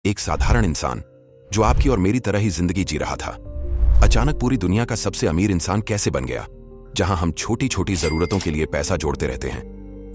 एक साधारण इंसान जो आपकी और मेरी तरह ही जिंदगी जी रहा था, अचानक पूरी दुनिया का सबसे अमीर इंसान कैसे बन गया। जहां हम छोटी छोटी जरूरतों के लिए पैसा जोड़ते रहते हैं,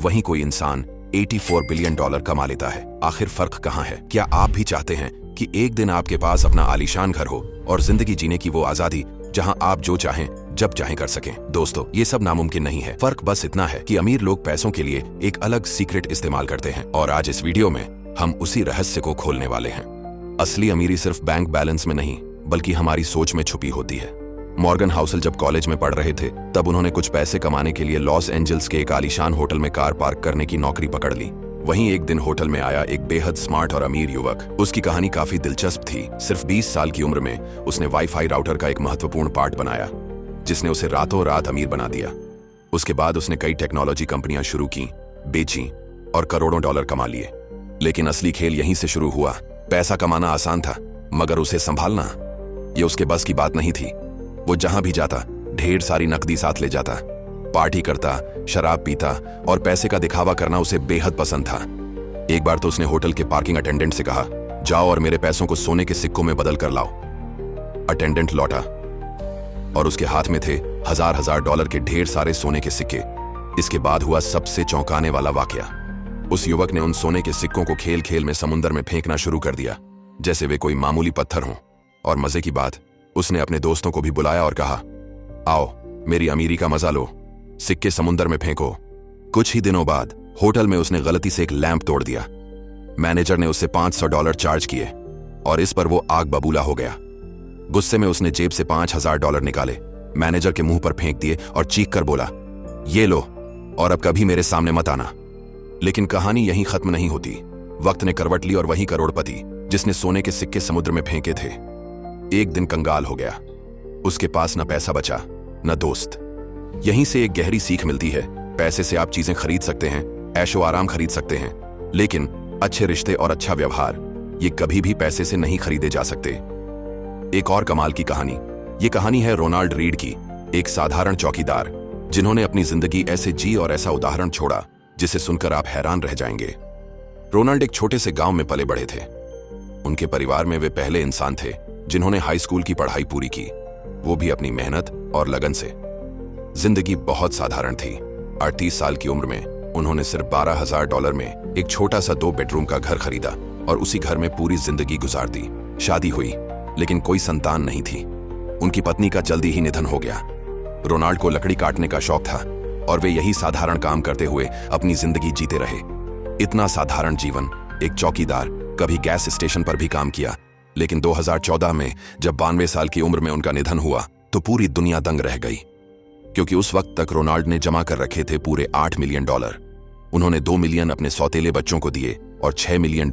वहीं कोई इंसान 84 बिलियन डॉलर कमा लेता है। आखिर फर्क कहां है? क्या आप भी चाहते हैं कि एक दिन आपके पास अपना आलीशान घर हो और जिंदगी जीने की वो आजादी जहां आप जो चाहें जब चाहें कर सकें? दोस्तों, ये सब नामुमकिन नहीं है। फर्क बस इतना है कि अमीर लोग पैसों के लिए एक अलग सीक्रेट इस्तेमाल करते हैं, और आज इस वीडियो में हम उसी रहस्य को खोलने वाले हैं। असली अमीरी सिर्फ बैंक बैलेंस में नहीं, बल्कि हमारी सोच में छुपी होती है। मॉर्गन हाउसल जब कॉलेज में पढ़ रहे थे, तब उन्होंने कुछ पैसे कमाने के लिए लॉस एंजल्स के एक आलीशान होटल में कार पार्क करने की नौकरी पकड़ ली। वहीं एक दिन होटल में आया एक बेहद स्मार्ट और अमीर युवक। उसकी कहानी काफी दिलचस्प थी। सिर्फ 20 साल की उम्र में उसने वाईफाई राउटर का एक महत्वपूर्ण पार्ट बनाया, जिसने उसे रातों रात अमीर बना दिया। उसके बाद उसने कई टेक्नोलॉजी कंपनियां शुरू की, बेची और करोड़ों डॉलर कमा लिए। लेकिन असली खेल यहीं से शुरू हुआ। पैसा कमाना आसान था, मगर उसे संभालना, ये उसके बस की बात नहीं थी। वो जहां भी जाता ढेर सारी नकदी साथ ले जाता, पार्टी करता, शराब पीता और पैसे का दिखावा करना उसे बेहद पसंद था। एक बार तो उसने होटल के पार्किंग अटेंडेंट से कहा, जाओ और मेरे पैसों को सोने के सिक्कों में बदल कर लाओ। अटेंडेंट लौटा और उसके हाथ में थे हजार हजार डॉलर के ढेर सारे सोने के सिक्के। इसके बाद हुआ सबसे चौंकाने वाला वाकया। उस युवक ने उन सोने के सिक्कों को खेल खेल में समुद्र में फेंकना शुरू कर दिया, जैसे वे कोई मामूली पत्थर हों। और मजे की बात, उसने अपने दोस्तों को भी बुलाया और कहा, आओ मेरी अमीरी का मजा लो, सिक्के समुद्र में फेंको। कुछ ही दिनों बाद होटल में उसने गलती से एक लैंप तोड़ दिया। मैनेजर ने उससे $500 चार्ज किए और इस पर वो आग बबूला हो गया। गुस्से में उसने जेब से $5000 निकाले, मैनेजर के मुंह पर फेंक दिए और चीख कर बोला, ये लो और अब कभी मेरे सामने मत आना। लेकिन कहानी यहीं खत्म नहीं होती। वक्त ने करवट ली और वही करोड़पति जिसने सोने के सिक्के समुद्र में फेंके थे, एक दिन कंगाल हो गया। उसके पास न पैसा बचा, न दोस्त। यहीं से एक गहरी सीख मिलती है। पैसे से आप चीजें खरीद सकते हैं, ऐशो आराम खरीद सकते हैं, लेकिन अच्छे रिश्ते और अच्छा व्यवहार, ये कभी भी पैसे से नहीं खरीदे जा सकते। एक और कमाल की कहानी। ये कहानी है रोनाल्ड रीड की, एक साधारण चौकीदार जिन्होंने अपनी जिंदगी ऐसे जी और ऐसा उदाहरण छोड़ा जिसे सुनकर आप हैरान रह जाएंगे। रोनाल्ड एक छोटे से गांव में पले बढ़े थे। उनके परिवार में वे पहले इंसान थे जिन्होंने हाई स्कूल की पढ़ाई पूरी की, वो भी अपनी मेहनत और लगन से। जिंदगी बहुत साधारण थी। 38 साल की उम्र में उन्होंने सिर्फ $12,000 में एक छोटा सा 2 बेडरूम का घर खरीदा और उसी घर में पूरी जिंदगी गुजार दी। शादी हुई, लेकिन कोई संतान नहीं थी। उनकी पत्नी का जल्दी ही निधन हो गया। रोनाल्ड को लकड़ी काटने का शौक था और वे यही साधारण काम करते हुए अपनी जिंदगी जीते रहे। इतना साधारण जीवन। एक चौकीदार, कभी गैस स्टेशन पर भी काम किया, लेकिन 2014 में जब 92 साल की उम्र में उनका निधन हुआ तो पूरी दुनिया दंग रह गई, क्योंकि उस वक्त तक रोनाल्ड ने जमा कर रखे थे पूरे $8 मिलियन। उन्होंने $2 मिलियन अपने सौतेले बच्चों को दिए और $6 मिलियन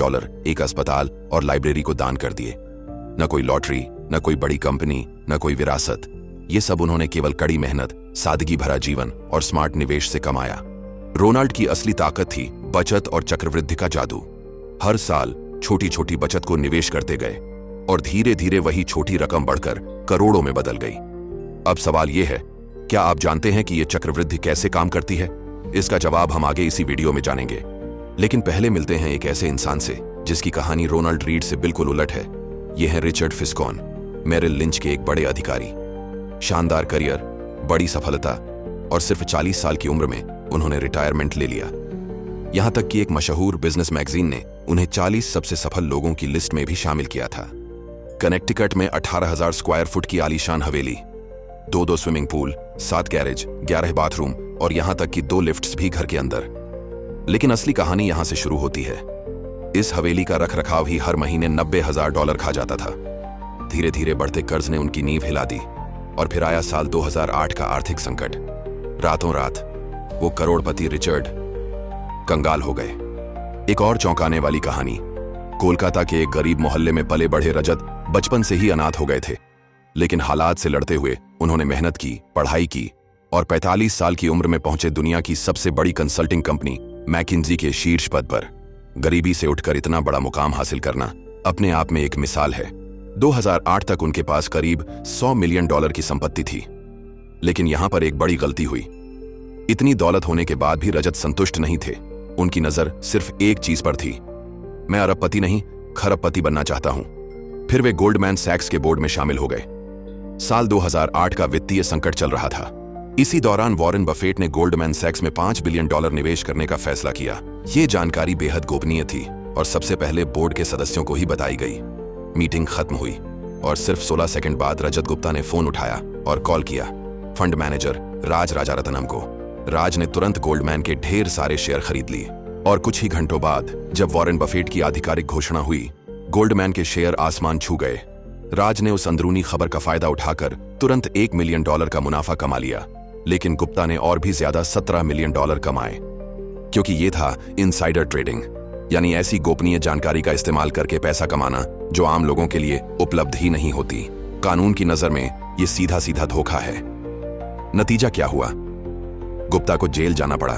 एक अस्पताल और लाइब्रेरी को दान कर दिए। न कोई लॉटरी, न कोई बड़ी कंपनी, न कोई विरासत। ये सब उन्होंने केवल कड़ी मेहनत, सादगी भरा जीवन और स्मार्ट निवेश से कमाया। रोनाल्ड की असली ताकत थी बचत और चक्रवृद्धि का जादू। हर साल छोटी छोटी बचत को निवेश करते गए और धीरे धीरे वही छोटी रकम बढ़कर करोड़ों में बदल गई। अब सवाल यह है, क्या आप जानते हैं कि यह चक्रवृद्धि कैसे काम करती है? इसका जवाब हम आगे इसी वीडियो में जानेंगे। लेकिन पहले मिलते हैं एक ऐसे इंसान से जिसकी कहानी रोनाल्ड रीड से बिल्कुल उलट है। यह है रिचर्ड फिस्कॉन, मेरिल लिंच के एक बड़े अधिकारी। शानदार करियर, बड़ी सफलता और सिर्फ 40 साल की उम्र में उन्होंने रिटायरमेंट ले लिया। यहां तक कि एक मशहूर बिजनेस मैगजीन ने उन्हें 40 सबसे सफल लोगों की लिस्ट में भी शामिल किया था। कनेक्टिकट में 18,000 स्क्वायर फुट की आलीशान हवेली, 2 स्विमिंग पूल, 7 गैरेज, 11 बाथरूम और यहां तक कि 2 लिफ्ट्स भी घर के अंदर। लेकिन असली कहानी यहां से शुरू होती है। इस हवेली का रखरखाव ही हर महीने $90,000 खा जाता था। धीरे धीरे बढ़ते कर्ज ने उनकी नींव हिला दी और फिर आया साल 2008 का आर्थिक संकट। रातों रात वो करोड़पति रिचर्ड कंगाल हो गए। एक और चौंकाने वाली कहानी। कोलकाता के एक गरीब मोहल्ले में पले बढ़े रजत बचपन से ही अनाथ हो गए थे, लेकिन हालात से लड़ते हुए उन्होंने मेहनत की, पढ़ाई की और 45 साल की उम्र में पहुंचे दुनिया की सबसे बड़ी कंसल्टिंग कंपनी मैकिन्जी के शीर्ष पद पर। गरीबी से उठकर इतना बड़ा मुकाम हासिल करना अपने आप में एक मिसाल है। 2008 तक उनके पास करीब $100 मिलियन की संपत्ति थी। लेकिन यहां पर एक बड़ी गलती हुई। इतनी दौलत होने के बाद भी रजत संतुष्ट नहीं थे। उनकी नजर सिर्फ एक चीज पर थी, मैं अरबपति नहीं, खरबपति बनना चाहता हूं। फिर वे गोल्डमैन सैक्स के बोर्ड में शामिल हो गए। साल 2008 का वित्तीय संकट चल रहा था। इसी दौरान वॉरेन बफेट ने गोल्डमैन सैक्स में $5 बिलियन निवेश करने का फैसला किया। ये जानकारी बेहद गोपनीय थी और सबसे पहले बोर्ड के सदस्यों को ही बताई गई। मीटिंग खत्म हुई और सिर्फ 16 सेकंड बाद रजत गुप्ता ने फोन उठाया और कॉल किया फंड मैनेजर राज राजारत्नम को। राज ने तुरंत गोल्डमैन के ढेर सारे शेयर खरीद लिए और कुछ ही घंटों बाद जब वॉरेन बफेट की आधिकारिक घोषणा हुई, गोल्डमैन के शेयर आसमान छू गए। राज ने उस अंदरूनी खबर का फायदा उठाकर तुरंत $1 मिलियन का मुनाफा कमा लिया, लेकिन गुप्ता ने और भी ज्यादा $17 मिलियन कमाए, क्योंकि ये था इनसाइडर ट्रेडिंग, यानी ऐसी गोपनीय जानकारी का इस्तेमाल करके पैसा कमाना जो आम लोगों के लिए उपलब्ध ही नहीं होती। कानून की नजर में ये सीधा सीधा धोखा है। नतीजा क्या हुआ? गुप्ता को जेल जाना पड़ा।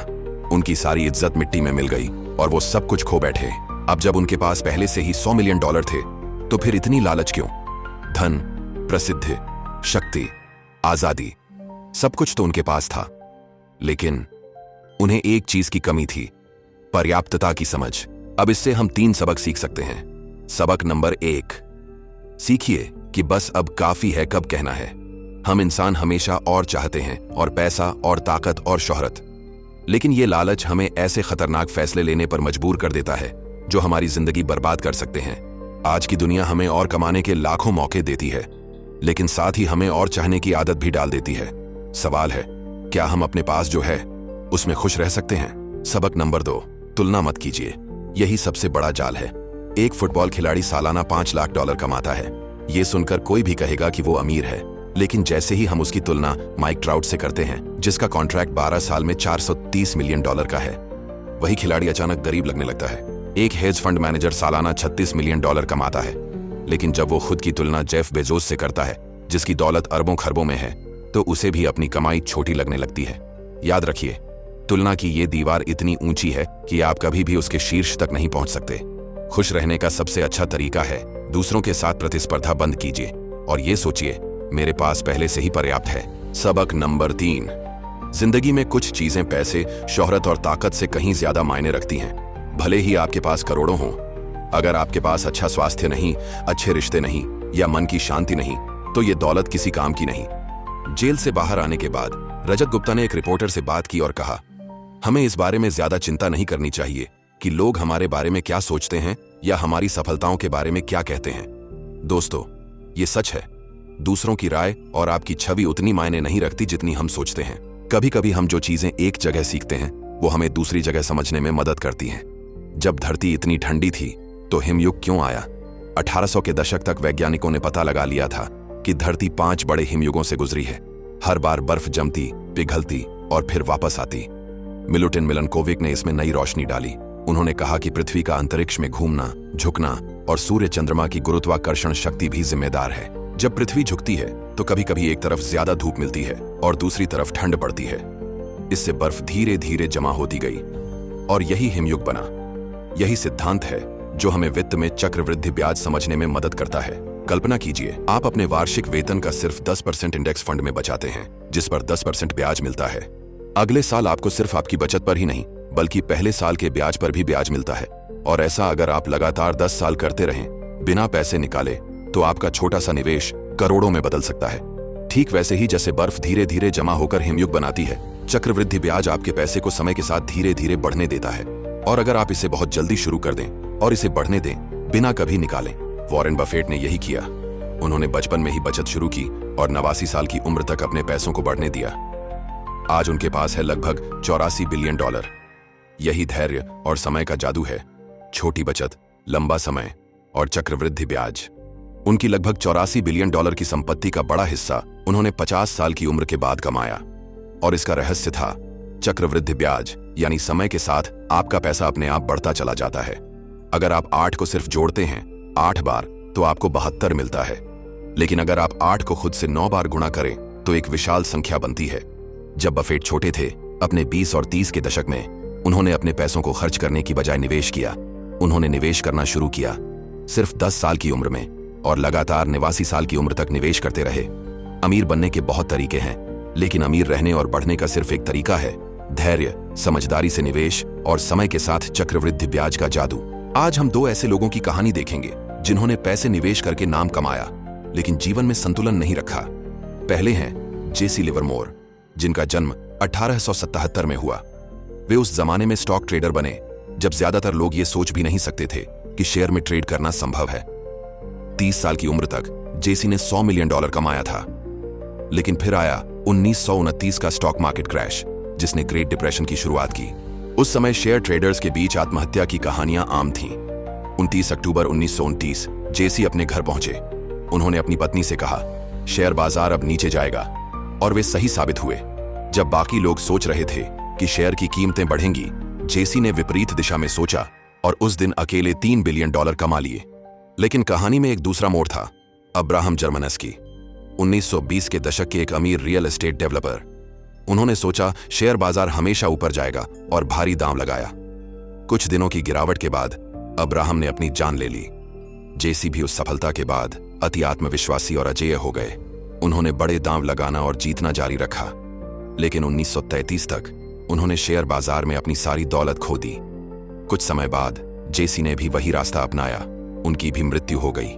उनकी सारी इज्जत मिट्टी में मिल गई और वो सब कुछ खो बैठे। अब जब उनके पास पहले से ही $100 मिलियन थे, तो फिर इतनी लालच क्यों? धन, प्रसिद्धि, शक्ति, आजादी, सब कुछ तो उनके पास था, लेकिन उन्हें एक चीज की कमी थी, पर्याप्तता की समझ। अब इससे हम 3 सबक सीख सकते हैं। सबक नंबर 1, सीखिए कि बस अब काफी है कब कहना है। हम इंसान हमेशा और चाहते हैं, और पैसा और ताकत और शोहरत, लेकिन ये लालच हमें ऐसे खतरनाक फैसले लेने पर मजबूर कर देता है जो हमारी जिंदगी बर्बाद कर सकते हैं। आज की दुनिया हमें और कमाने के लाखों मौके देती है, लेकिन साथ ही हमें और चाहने की आदत भी डाल देती है। सवाल है, क्या हम अपने पास जो है उसमें खुश रह सकते हैं? सबक नंबर 2, तुलना मत कीजिए। यही सबसे बड़ा जाल है। एक फुटबॉल खिलाड़ी सालाना $5 लाख कमाता है। ये सुनकर कोई भी कहेगा कि वो अमीर है, लेकिन जैसे ही हम उसकी तुलना माइक ट्राउट से करते हैं, जिसका कॉन्ट्रैक्ट 12 साल में $430 मिलियन का है, वही खिलाड़ी अचानक गरीब लगने लगता है। एक हेज फंड मैनेजर सालाना $36 मिलियन कमाता है, लेकिन जब वो खुद की तुलना जेफ बेजोस से करता है, जिसकी दौलत अरबों खरबों में है, तो उसे भी अपनी कमाई छोटी लगने लगती है। याद रखिए, तुलना की ये दीवार इतनी ऊंची है कि आप कभी भी उसके शीर्ष तक नहीं पहुंच सकते। खुश रहने का सबसे अच्छा तरीका है दूसरों के साथ प्रतिस्पर्धा बंद कीजिए और ये सोचिए, मेरे पास पहले से ही पर्याप्त है। सबक नंबर 3, जिंदगी में कुछ चीजें पैसे, शोहरत और ताकत से कहीं ज्यादा मायने रखती हैं। भले ही आपके पास करोड़ों हों, अगर आपके पास अच्छा स्वास्थ्य नहीं, अच्छे रिश्ते नहीं या मन की शांति नहीं, तो ये दौलत किसी काम की नहीं। जेल से बाहर आने के बाद रजत गुप्ता ने एक रिपोर्टर से बात की और कहा, हमें इस बारे में ज्यादा चिंता नहीं करनी चाहिए कि लोग हमारे बारे में क्या सोचते हैं या हमारी सफलताओं के बारे में क्या कहते हैं। दोस्तों, ये सच है, दूसरों की राय और आपकी छवि उतनी मायने नहीं रखती जितनी हम सोचते हैं। कभी कभी हम जो चीजें एक जगह सीखते हैं, वो हमें दूसरी जगह समझने में मदद करती हैं। जब धरती इतनी ठंडी थी तो हिमयुग क्यों आया? 1800 के दशक तक वैज्ञानिकों ने पता लगा लिया था कि धरती 5 बड़े हिमयुगों से गुजरी है। हर बार बर्फ जमती, पिघलती और फिर वापस आती। मिलुटिन मिलनकोविक ने इसमें नई रोशनी डाली। उन्होंने कहा कि पृथ्वी का अंतरिक्ष में घूमना, झुकना और सूर्य चंद्रमा की गुरुत्वाकर्षण शक्ति भी जिम्मेदार है। जब पृथ्वी झुकती है तो कभी कभी एक तरफ ज्यादा धूप मिलती है और दूसरी तरफ ठंड पड़ती है। इससे बर्फ धीरे धीरे जमा होती गई और यही हिमयुग बना। यही सिद्धांत है जो हमें वित्त में चक्रवृद्धि ब्याज समझने में मदद करता है। कल्पना कीजिए, आप अपने वार्षिक वेतन का सिर्फ 10% इंडेक्स फंड में बचाते हैं, जिस पर 10% ब्याज मिलता है। अगले साल आपको सिर्फ आपकी बचत पर ही नहीं, बल्कि पहले साल के ब्याज पर भी ब्याज मिलता है। और ऐसा अगर आप लगातार 10 साल करते रहें बिना पैसे निकाले, तो आपका छोटा सा निवेश करोड़ों में बदल सकता है। ठीक वैसे ही जैसे बर्फ धीरे धीरे जमा होकर हिमयुग बनाती है, चक्रवृद्धि ब्याज आपके पैसे को समय के साथ धीरे धीरे बढ़ने देता है। और अगर आप इसे बहुत जल्दी शुरू कर दें और इसे बढ़ने दें बिना कभी निकालें। वॉरेन बफेट ने यही किया। उन्होंने बचपन में ही बचत शुरू की और 89 साल की उम्र तक अपने पैसों को बढ़ने दिया। आज उनके पास है लगभग $84 बिलियन। यही धैर्य और समय का जादू है। छोटी बचत, लंबा समय और चक्रवृद्धि ब्याज। उनकी लगभग $84 बिलियन की संपत्ति का बड़ा हिस्सा उन्होंने 50 साल की उम्र के बाद कमाया। और इसका रहस्य था चक्रवृद्धि ब्याज, यानी समय के साथ आपका पैसा अपने आप बढ़ता चला जाता है। अगर आप 8 को सिर्फ जोड़ते हैं 8 बार, तो आपको 72 मिलता है। लेकिन अगर आप 8 को खुद से 9 बार गुणा करें तो एक विशाल संख्या बनती है। जब बफेट छोटे थे, अपने 20 और 30 के दशक में, उन्होंने अपने पैसों को खर्च करने की बजाय निवेश किया। उन्होंने निवेश करना शुरू किया सिर्फ 10 साल की उम्र में और लगातार 89 साल की उम्र तक निवेश करते रहे। अमीर बनने के बहुत तरीके हैं, लेकिन अमीर रहने और बढ़ने का सिर्फ एक तरीका है, धैर्य, समझदारी से निवेश और समय के साथ चक्रवृद्धि ब्याज का जादू। आज हम दो ऐसे लोगों की कहानी देखेंगे जिन्होंने पैसे निवेश करके नाम कमाया लेकिन जीवन में संतुलन नहीं रखा। पहले हैं जेसी लिवरमोर, जिनका जन्म 1877 में हुआ। वे उस जमाने में स्टॉक ट्रेडर बने जब ज्यादातर लोग ये सोच भी नहीं सकते थे कि शेयर में ट्रेड करना संभव है। 30 साल की उम्र तक जेसी ने $100 मिलियन कमाया था, लेकिन फिर आया 1929 का स्टॉक मार्केट क्रैश, जिसने ग्रेट डिप्रेशन की शुरुआत की। उस समय शेयर ट्रेडर्स के बीच आत्महत्या की कहानियां आम थीं। 29 अक्टूबर 1929 जेसी अपने घर पहुंचे। उन्होंने अपनी पत्नी से कहा, शेयर बाजार अब नीचे जाएगा, और वे सही साबित हुए। जब बाकी लोग सोच रहे थे कि शेयर की कीमतें बढ़ेंगी, जेसी ने विपरीत दिशा में सोचा और उस दिन अकेले $3 बिलियन कमा लिए। लेकिन कहानी में एक दूसरा मोड़ था। अब्राहम जर्मनस्की, 1920 के दशक के एक अमीर रियल एस्टेट डेवलपर। उन्होंने सोचा शेयर बाजार हमेशा ऊपर जाएगा और भारी दांव लगाया। कुछ दिनों की गिरावट के बाद अब्राहम ने अपनी जान ले ली। जेसी भी उस सफलता के बाद अति आत्मविश्वासी और अजेय हो गए। उन्होंने बड़े दांव लगाना और जीतना जारी रखा, लेकिन 1933 तक उन्होंने शेयर बाजार में अपनी सारी दौलत खो दी। कुछ समय बाद जेसी ने भी वही रास्ता अपनाया। उनकी भी मृत्यु हो गई।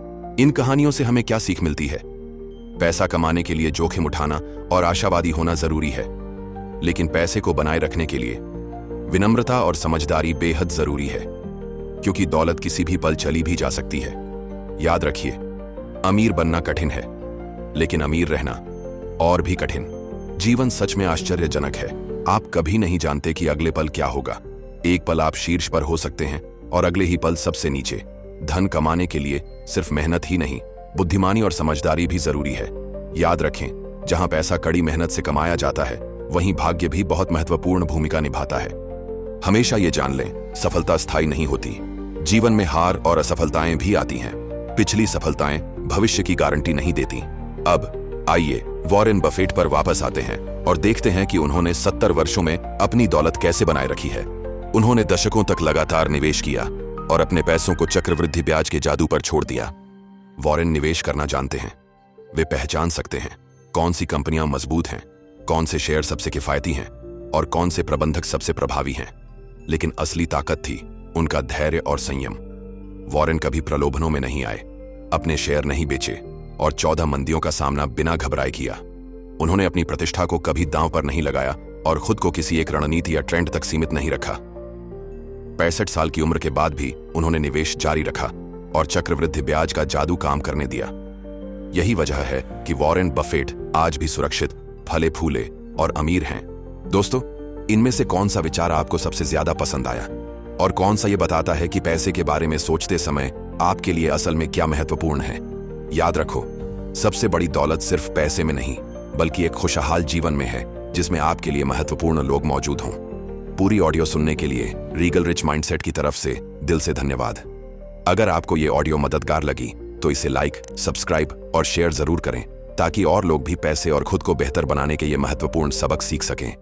इन कहानियों से हमें क्या सीख मिलती है? पैसा कमाने के लिए जोखिम उठाना और आशावादी होना जरूरी है, लेकिन पैसे को बनाए रखने के लिए विनम्रता और समझदारी बेहद जरूरी है, क्योंकि दौलत किसी भी पल चली भी जा सकती है। याद रखिए, अमीर बनना कठिन है, लेकिन अमीर रहना और भी कठिन। जीवन सच में आश्चर्यजनक है। आप कभी नहीं जानते कि अगले पल क्या होगा। एक पल आप शीर्ष पर हो सकते हैं और अगले ही पल सबसे नीचे। धन कमाने के लिए सिर्फ मेहनत ही नहीं, बुद्धिमानी और समझदारी भी जरूरी है। याद रखें, जहां पैसा कड़ी मेहनत से कमाया जाता है, वहीं भाग्य भी बहुत महत्वपूर्ण भूमिका निभाता है। हमेशा ये जान लें, सफलता स्थायी नहीं होती। जीवन में हार और असफलताएं भी आती हैं। पिछली सफलताएं भविष्य की गारंटी नहीं देती। अब आइए वॉरेन बफेट पर वापस आते हैं और देखते हैं कि उन्होंने 70 वर्षों में अपनी दौलत कैसे बनाए रखी है। उन्होंने दशकों तक लगातार निवेश किया और अपने पैसों को चक्रवृद्धि ब्याज के जादू पर छोड़ दिया। वॉरेन निवेश करना जानते हैं। वे पहचान सकते हैं कौन सी कंपनियां मजबूत हैं, कौन से शेयर सबसे किफायती हैं और कौन से प्रबंधक सबसे प्रभावी हैं। लेकिन असली ताकत थी उनका धैर्य और संयम। वॉरेन कभी प्रलोभनों में नहीं आए, अपने शेयर नहीं बेचे और 14 मंदियों का सामना बिना घबराए किया। उन्होंने अपनी प्रतिष्ठा को कभी दांव पर नहीं लगाया और खुद को किसी एक रणनीति या ट्रेंड तक सीमित नहीं रखा। 65 साल की उम्र के बाद भी उन्होंने निवेश जारी रखा और चक्रवृद्धि ब्याज का जादू काम करने दिया। यही वजह है कि वॉरेन बफेट आज भी सुरक्षित, फले फूले और अमीर हैं। दोस्तों, इनमें से कौन सा विचार आपको सबसे ज्यादा पसंद आया और कौन सा ये बताता है कि पैसे के बारे में सोचते समय आपके लिए असल में क्या महत्वपूर्ण है? याद रखो, सबसे बड़ी दौलत सिर्फ पैसे में नहीं, बल्कि एक खुशहाल जीवन में है जिसमें आपके लिए महत्वपूर्ण लोग मौजूद हों। पूरी ऑडियो सुनने के लिए रीगल रिच माइंडसेट की तरफ से दिल से धन्यवाद। अगर आपको ये ऑडियो मददगार लगी तो इसे लाइक, सब्सक्राइब और शेयर जरूर करें, ताकि और लोग भी पैसे और खुद को बेहतर बनाने के ये महत्वपूर्ण सबक सीख सकें।